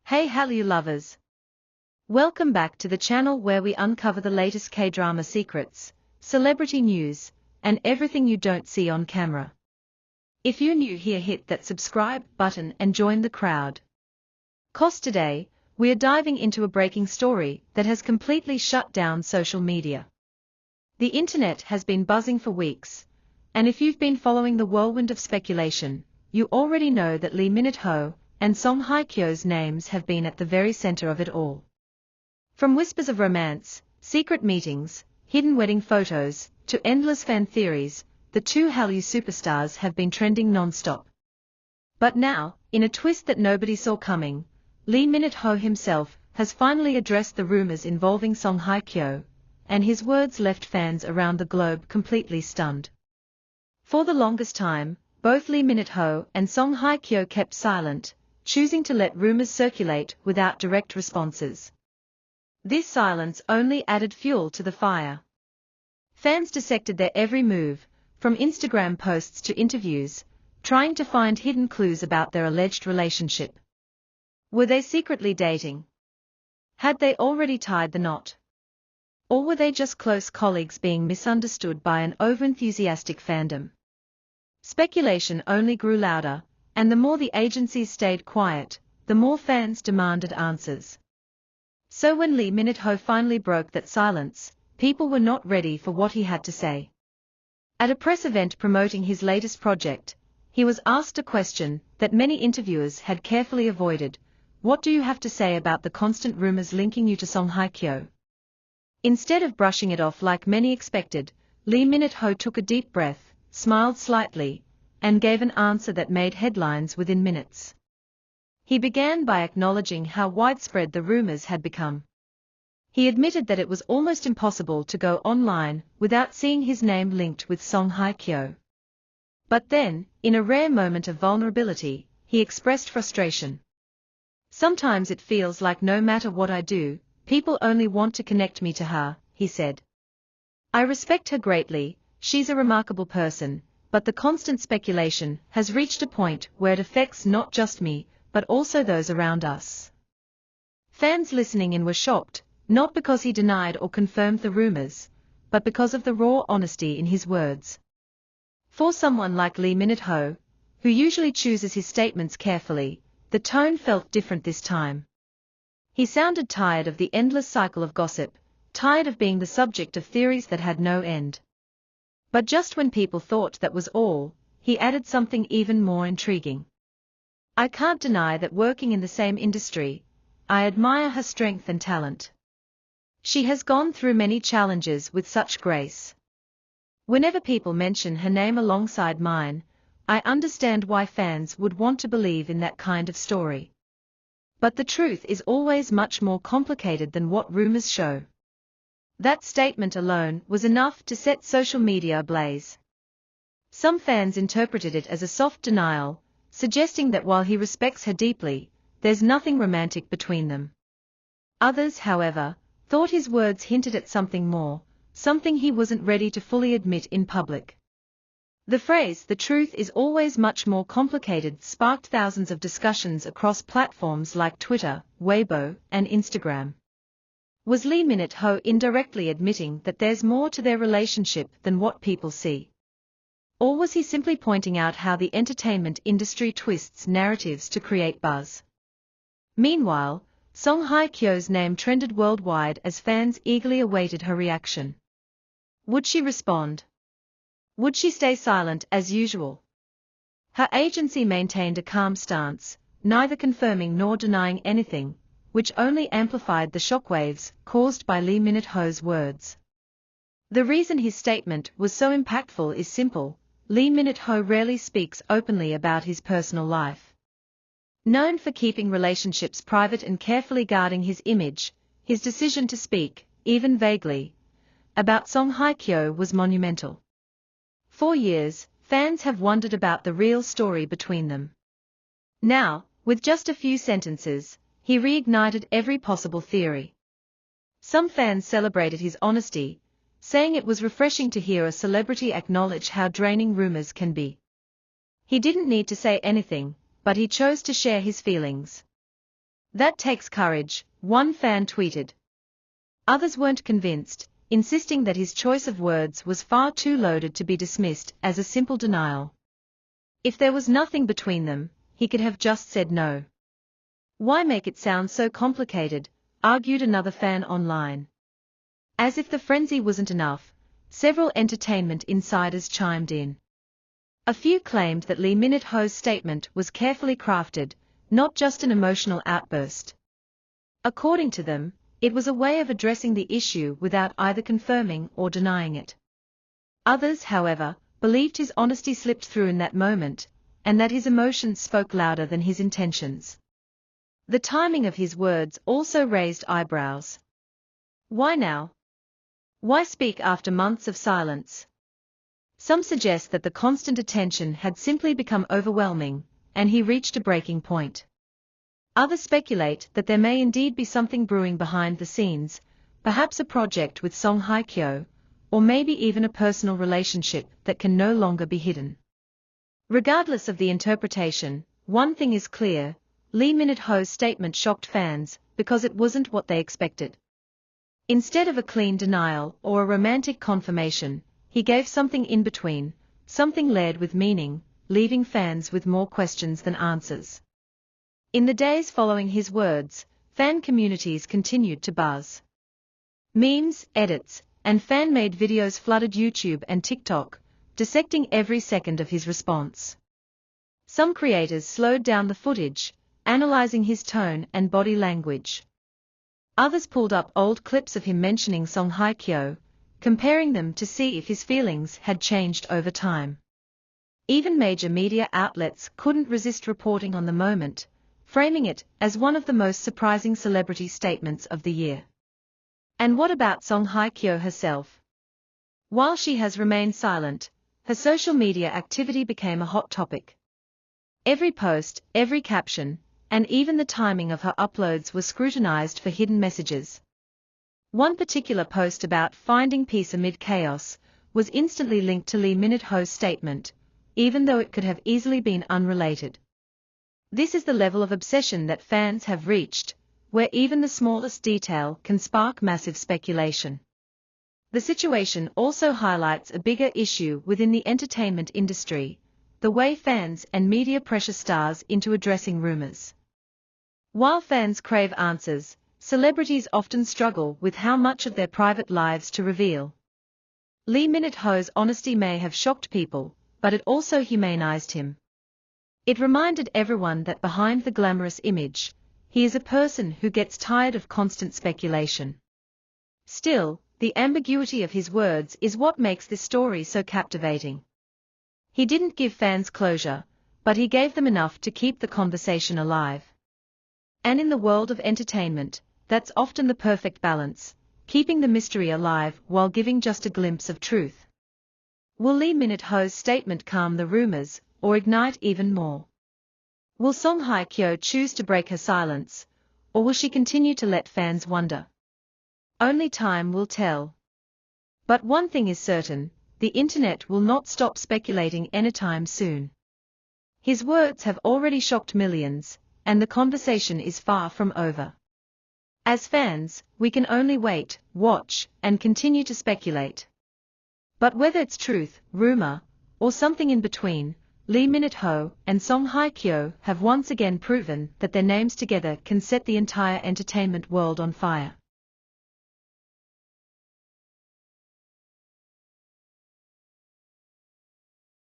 Hey Hallyu lovers! Welcome back to the channel where we uncover the latest K-drama secrets, celebrity news, and everything you don't see on camera. If you're new here, hit that subscribe button and join the crowd. 'Cause today, we are diving into a breaking story that has completely shut down social media. The internet has been buzzing for weeks, and if you've been following the whirlwind of speculation, you already know that Lee Minho and Song Hye-kyo's names have been at the very center of it all. From whispers of romance, secret meetings, hidden wedding photos, to endless fan theories, the two Hallyu superstars have been trending non-stop. But now, in a twist that nobody saw coming, Lee Minho himself has finally addressed the rumors involving Song Hye-kyo, and his words left fans around the globe completely stunned. For the longest time, both Lee Minho and Song Hye-kyo kept silent, choosing to let rumors circulate without direct responses. This silence only added fuel to the fire. Fans dissected their every move, from Instagram posts to interviews, trying to find hidden clues about their alleged relationship. Were they secretly dating? Had they already tied the knot? Or were they just close colleagues being misunderstood by an overenthusiastic fandom? Speculation only grew louder, and the more the agencies stayed quiet, the more fans demanded answers. So when Lee Minho finally broke that silence, people were not ready for what he had to say. At a press event promoting his latest project, he was asked a question that many interviewers had carefully avoided: "What do you have to say about the constant rumors linking you to Song Hye-kyo?" Instead of brushing it off like many expected, Lee Minho took a deep breath, smiled slightly, and gave an answer that made headlines within minutes. He began by acknowledging how widespread the rumors had become. He admitted that it was almost impossible to go online without seeing his name linked with Song Hye-kyo. But then, in a rare moment of vulnerability, he expressed frustration. "Sometimes it feels like no matter what I do, people only want to connect me to her," he said. "I respect her greatly, she's a remarkable person, but the constant speculation has reached a point where it affects not just me, but also those around us." Fans listening in were shocked, not because he denied or confirmed the rumors, but because of the raw honesty in his words. For someone like Lee Minho, who usually chooses his statements carefully, the tone felt different this time. He sounded tired of the endless cycle of gossip, tired of being the subject of theories that had no end. But just when people thought that was all, he added something even more intriguing. "I can't deny that working in the same industry, I admire her strength and talent. She has gone through many challenges with such grace. Whenever people mention her name alongside mine, I understand why fans would want to believe in that kind of story. But the truth is always much more complicated than what rumors show." That statement alone was enough to set social media ablaze. Some fans interpreted it as a soft denial, suggesting that while he respects her deeply, there's nothing romantic between them. Others, however, thought his words hinted at something more, something he wasn't ready to fully admit in public. The phrase "the truth is always much more complicated" sparked thousands of discussions across platforms like Twitter, Weibo, and Instagram. Was Lee Minho indirectly admitting that there's more to their relationship than what people see? Or was he simply pointing out how the entertainment industry twists narratives to create buzz? Meanwhile, Song Hye-kyo's name trended worldwide as fans eagerly awaited her reaction. Would she respond? Would she stay silent as usual? Her agency maintained a calm stance, neither confirming nor denying anything, which only amplified the shockwaves caused by Lee Minho's words. The reason his statement was so impactful is simple: Lee Minho rarely speaks openly about his personal life. Known for keeping relationships private and carefully guarding his image, his decision to speak, even vaguely, about Song Hye-kyo was monumental. For years, fans have wondered about the real story between them. Now, with just a few sentences, he reignited every possible theory. Some fans celebrated his honesty, saying it was refreshing to hear a celebrity acknowledge how draining rumors can be. He didn't need to say anything, but he chose to share his feelings. "That takes courage," one fan tweeted. Others weren't convinced, insisting that his choice of words was far too loaded to be dismissed as a simple denial. If there was nothing between them, he could have just said no. "Why make it sound so complicated?" argued another fan online. As if the frenzy wasn't enough, several entertainment insiders chimed in. A few claimed that Lee Min-ho's statement was carefully crafted, not just an emotional outburst. According to them, it was a way of addressing the issue without either confirming or denying it. Others, however, believed his honesty slipped through in that moment, and that his emotions spoke louder than his intentions. The timing of his words also raised eyebrows. Why now? Why speak after months of silence? Some suggest that the constant attention had simply become overwhelming, and he reached a breaking point. Others speculate that there may indeed be something brewing behind the scenes, perhaps a project with Song Hye-kyo, or maybe even a personal relationship that can no longer be hidden. Regardless of the interpretation, one thing is clear: Lee Min-ho's statement shocked fans because it wasn't what they expected. Instead of a clean denial or a romantic confirmation, he gave something in between, something layered with meaning, leaving fans with more questions than answers. In the days following his words, fan communities continued to buzz. Memes, edits, and fan-made videos flooded YouTube and TikTok, dissecting every second of his response. Some creators slowed down the footage, analyzing his tone and body language. Others pulled up old clips of him mentioning Song Hye-kyo, comparing them to see if his feelings had changed over time. Even major media outlets couldn't resist reporting on the moment, framing it as one of the most surprising celebrity statements of the year. And what about Song Hye-kyo herself? While she has remained silent, her social media activity became a hot topic. Every post, every caption, and even the timing of her uploads was scrutinized for hidden messages. One particular post about finding peace amid chaos was instantly linked to Lee Min-ho's statement, even though it could have easily been unrelated. This is the level of obsession that fans have reached, where even the smallest detail can spark massive speculation. The situation also highlights a bigger issue within the entertainment industry: the way fans and media pressure stars into addressing rumors. While fans crave answers, celebrities often struggle with how much of their private lives to reveal. Lee Min-ho's honesty may have shocked people, but it also humanized him. It reminded everyone that behind the glamorous image, he is a person who gets tired of constant speculation. Still, the ambiguity of his words is what makes this story so captivating. He didn't give fans closure, but he gave them enough to keep the conversation alive. And in the world of entertainment, that's often the perfect balance, keeping the mystery alive while giving just a glimpse of truth. Will Lee Min-ho's statement calm the rumors, or ignite even more? Will Song Hye-kyo choose to break her silence, or will she continue to let fans wonder? Only time will tell. But one thing is certain: the internet will not stop speculating anytime soon. His words have already shocked millions, and the conversation is far from over. As fans, we can only wait, watch, and continue to speculate. But whether it's truth, rumor, or something in between, Lee Min-ho and Song Hye-kyo have once again proven that their names together can set the entire entertainment world on fire.